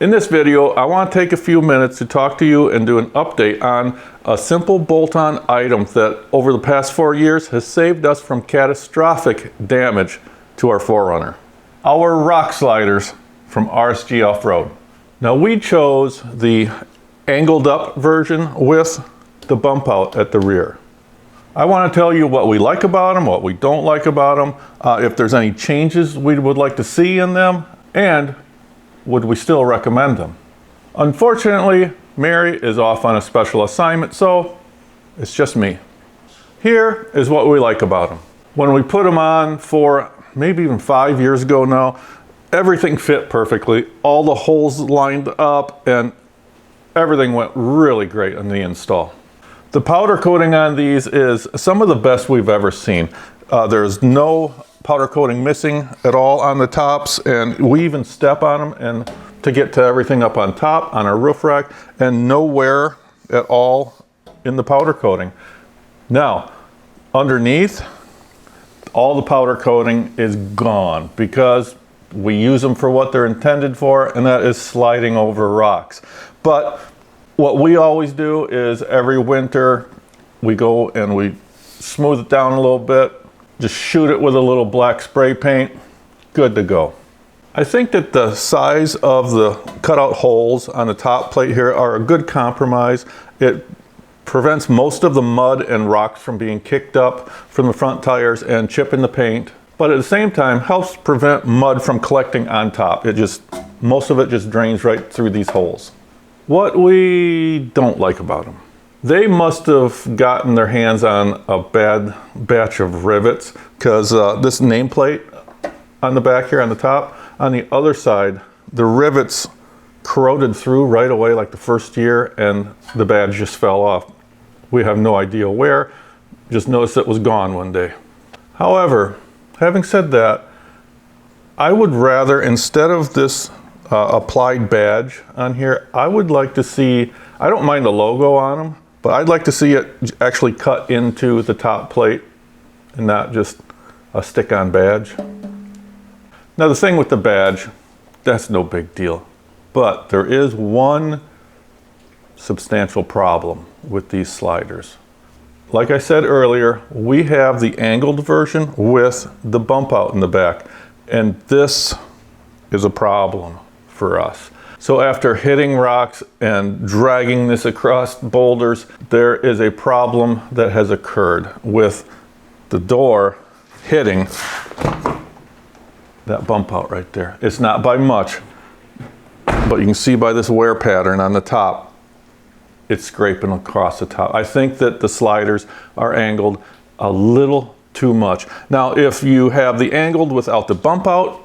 In this video, I want to take a few minutes to talk to you and do an update on a simple bolt-on item that over the past 4 years has saved us from catastrophic damage to our 4Runner. Our rock sliders from RSG Off-Road. Now we chose the angled up version with the bump out at the rear. I want to tell you what we like about them, what we don't like about them, if there's any changes we would like to see in them, and would we still recommend them? Unfortunately, Mary is off on a special assignment, so it's just me. Here is what we like about them. When we put them on for maybe even 5 years ago now, everything fit perfectly. All the holes lined up and everything went really great on the install. The powder coating on these is some of the best we've ever seen. There's no powder coating missing at all on the tops, and we even step on them and to get to everything up on top on our roof rack, and no wear at all in the powder coating. Now underneath, all the powder coating is gone because we use them for what they're intended for, and that is sliding over rocks. But what we always do is every winter we go and we smooth it down a little bit, just shoot it with a little black spray paint, good to go. I think that the size of the cutout holes on the top plate here are a good compromise. It prevents most of the mud and rocks from being kicked up from the front tires and chipping the paint, but at the same time helps prevent mud from collecting on top. Most of it just drains right through these holes. What we don't like about them. They must have gotten their hands on a bad batch of rivets, because this nameplate on the back here on the top, on the other side, the rivets corroded through right away like the first year, and the badge just fell off. We have no idea where, just noticed it was gone one day. However, having said that, I would rather, instead of this applied badge on here, I would like to see, I don't mind the logo on them, but I'd like to see it actually cut into the top plate and not just a stick-on badge. Now the thing with the badge, that's no big deal, but there is one substantial problem with these sliders. Like I said earlier, we have the angled version with the bump out in the back, and this is a problem for us. So after hitting rocks and dragging this across boulders, there is a problem that has occurred with the door hitting that bump out right there. It's not by much, but you can see by this wear pattern on the top, it's scraping across the top. I think that the sliders are angled a little too much. Now, if you have the angled without the bump out,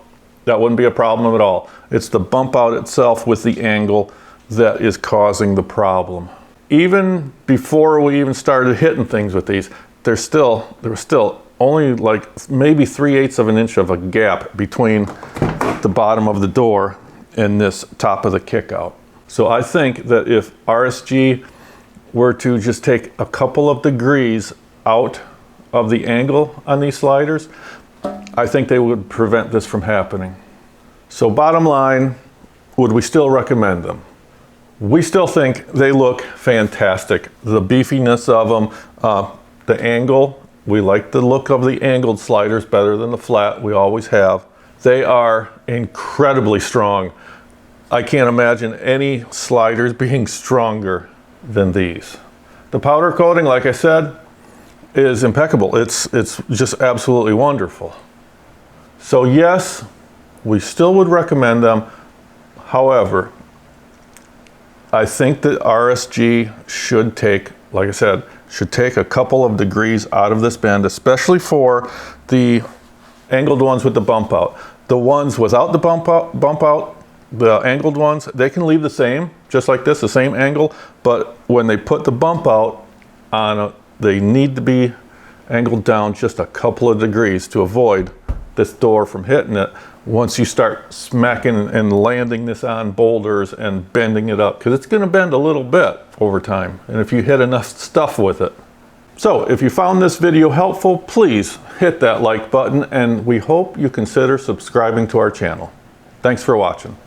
that wouldn't be a problem at all. It's the bump out itself with the angle that is causing the problem. Even before we even started hitting things with these, there was still only like maybe 3/8 of an inch of a gap between the bottom of the door and this top of the kick out. So I think that if RSG were to just take a couple of degrees out of the angle on these sliders, I think they would prevent this from happening. So bottom line, would we still recommend them? We still think they look fantastic. The beefiness of them, the angle, we like the look of the angled sliders better than the flat, we always have. They are incredibly strong. I can't imagine any sliders being stronger than these. The powder coating, like I said, is impeccable. It's just absolutely wonderful. So yes, we still would recommend them. However, I think that RSG should take, like I said, should take a couple of degrees out of this bend, especially for the angled ones with the bump out. The ones without the bump out, the angled ones, they can leave the same, just like this, the same angle, but when they put the bump out on, they need to be angled down just a couple of degrees to avoid this door from hitting it once you start smacking and landing this on boulders and bending it up, because it's going to bend a little bit over time, and if you hit enough stuff with it. So if you found this video helpful, please hit that like button, and we hope you consider subscribing to our channel. Thanks for watching.